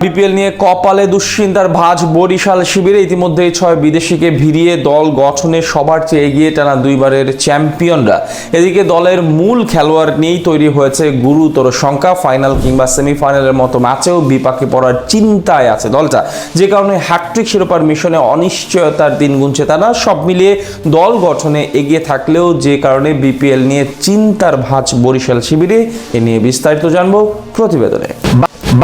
BPL নিয়ে কপালে দুশ্চিন্তার ভাঁজ বরিশাল শিবিরে ইতিমধ্যে 6 বিদেশিকে ভিড়িয়ে দল গঠনে সবার চেয়ে এগিয়ে টানা দুইবারের চ্যাম্পিয়নরা। এদিকে দলের মূল খেলোয়াড় নিয়েই তৈরি হয়েছে গুরুতর শঙ্কা। ফাইনাল কিংবা সেমিফাইনালের মতো ম্যাচেও বিপাকে পড়ার চিন্তায় আছে দলটা, যে কারণে হ্যাটট্রিক শিরোপার মিশনে অনিশ্চয়তার দিন গুনছে তারা। সব মিলিয়ে দল গঠনে এগিয়ে থাকলেও যে কারণে বিপিএল নিয়ে চিন্তার ভাঁজ বরিশাল শিবিরে, এ নিয়ে বিস্তারিত জানবো প্রতিবেদনে।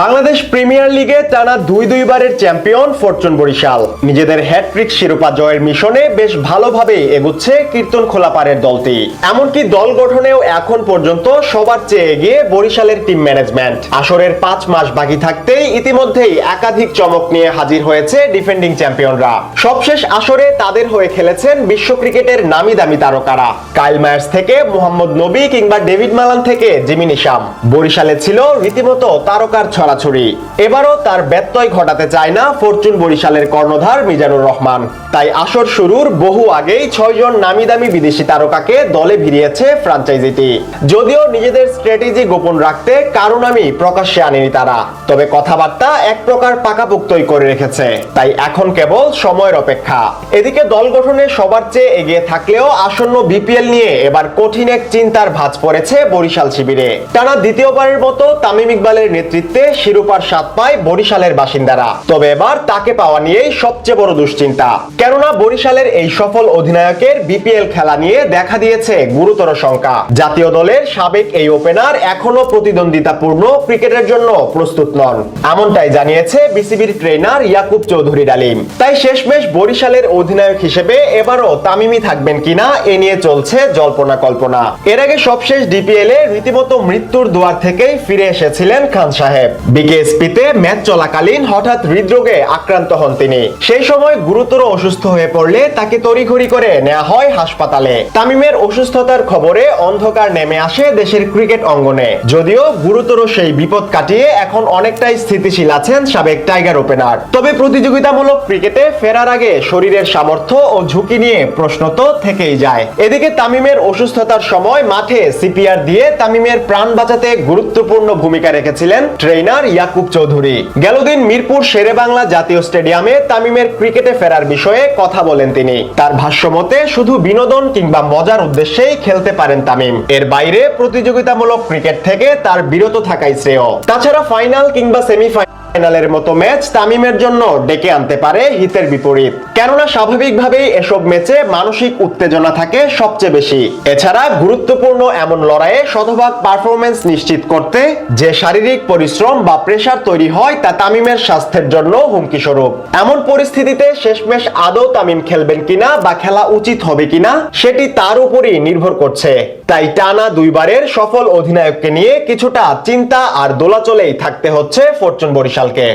বাংলাদেশ প্রিমিয়ার লিগে টানা দুইবারের চ্যাম্পিয়ন ফরচুন বরিশাল নিজেদের হ্যাটট্রিক শিরোপা জয়ের মিশনে বেশ ভালোভাবেই এগুচ্ছে কীর্তনখোলা পাড়ের দলটি। এমনকি দল গঠনেও এখন পর্যন্ত সবার চেয়ে এগিয়ে বরিশালের টিম ম্যানেজমেন্ট। আসরের 5 মাস বাকি থাকতেই ইতিমধ্যেই একাধিক চমক নিয়ে হাজির হয়েছে ডিফেন্ডিং চ্যাম্পিয়নরা। সবশেষ আসরে তাদের হয়ে খেলেছেন বিশ্ব ক্রিকেটের নামি দামি তারকারা। কাইল মায়ার্স থেকে মোহাম্মদ নবী কিংবা ডেভিড মালান থেকে জিমি নিশাম। বরিশালে ছিল রীতিমতো তারকার ছড়াছড়ি। এবারও তার ব্যত্যয় ঘটাতে চায় না ফরচুন বরিশালের কর্ণধার মিজানুর রহমান। তাই আসর শুরুর বহু আগেই 6 জন নামি দামি বিদেশি তারকাকে দলে ভিড়িয়েছে ফ্র্যাঞ্চাইজিটি। যদিও নিজেদের স্ট্র্যাটেজি গোপন রাখতে কারো নামই প্রকাশ্যে আনেনি তারা, তবে কথাবার্তা এক প্রকার পাকাপোক্তই করে রেখেছে। তাই এখন কেবল সময়ের অপেক্ষা। এদিকে দল গঠনে সবার চেয়ে এগিয়ে থাকলেও আসন্ন বিপিএল নিয়ে এবার কঠিন এক চিন্তার ভাঁজ পড়েছে বরিশাল শিবিরে। টানা দ্বিতীয়বারের মতো তামিম ইকবালের নেতৃত্বে শিরোপার স্বাদ পায় বরিশালের বাসিন্দারা। তবে এবার তাকে পাওয়া নিয়েই সবচেয়ে বড় দুশ্চিন্তা। কেননা বরিশালের এই সফল অধিনায়কের বিপিএল খেলা নিয়ে দেখা দিয়েছে গুরুতর শঙ্কা। জাতীয় দলের সাবেক এই ওপেনার এখনো প্রতিদ্বন্দ্বিতাপূর্ণ ক্রিকেটের জন্য প্রস্তুত নন, এমনটাই জানিয়েছে বিসিবির ট্রেনার ইয়াকুব চৌধুরী ডালিম। তাই শেষমেশ বরিশালের অধিনায়ক হিসেবে এবারও তামিমই থাকবেন কিনা এ নিয়ে চলছে জল্পনা কল্পনা। এর আগে সবশেষ ডিপিএল এ রীতিমতো মৃত্যুর দুয়ার থেকেই ফিরে এসেছিলেন খান সাহেব। বিকেএসপিতে ম্যাচ চলাকালীন হঠাৎ হৃদরোগে আক্রান্ত হন তিনি। সেই সময় গুরুতর অসুস্থ হয়ে পড়লে তাকে তড়িঘড়ি করে নেওয়া হয় হাসপাতালে। তামিমের অসুস্থতার খবরে অন্ধকার নেমে আসে দেশের ক্রিকেট অঙ্গনে। যদিও গুরুতর সেই বিপদ কাটিয়ে এখন অনেকটাই স্থিতিশীল আছেন সাবেক টাইগার ওপেনার। তবে প্রতিযোগিতামূলক ক্রিকেটে ফেরার আগে শরীরের সামর্থ্য ও ঝুঁকি নিয়ে প্রশ্ন তো থেকেই যায়। এদিকে তামিমের অসুস্থতার সময় মাঠে সিপিআর দিয়ে তামিমের প্রাণ বাঁচাতে গুরুত্বপূর্ণ ভূমিকা রেখেছিলেন ট্রেনার ইয়াকুব চৌধুরী। গেলদিন মিরপুর শেরেবাংলা জাতীয় স্টেডিয়ামে তামিমের ক্রিকেটে ফেরার বিষয়ে কথা বলেন তিনি। তার ভাষ্যমতে শুধু বিনোদন কিংবা মজার উদ্দেশ্যেই খেলতে পারেন তামিম। এর বাইরে প্রতিযোগিতামূলক ক্রিকেট থেকে তার বিরত থাকাই শ্রেয়। তাছাড়া ফাইনাল কিংবা সেমিফাইনালের মতো ম্যাচ তামিমের জন্য ডেকে আনতে পারে হিতের বিপরীত। কেননা স্বাভাবিকভাবেই এসব ম্যাচে মানসিক উত্তেজনা থাকে সবচেয়ে বেশি। এছাড়া গুরুত্বপূর্ণ এমন লড়াইয়ে শতভাগ পারফরমেন্স নিশ্চিত করতে যে শারীরিক পরিশ্রম বা প্রেসার তৈরি হয় তা তামিমের স্বাস্থ্যের জন্য হুমকি স্বরূপ। এমন পরিস্থিতিতে শেষমেশ আদৌ তামিম খেলবেন কিনা বা খেলা উচিত হবে কিনা সেটি তার উপরই নির্ভর করছে। তাই টানা দুইবারের সফল অধিনায়ককে নিয়ে কিছুটা চিন্তা আর দোলাচলেই থাকতে হচ্ছে ফরচুন বরিশালকে।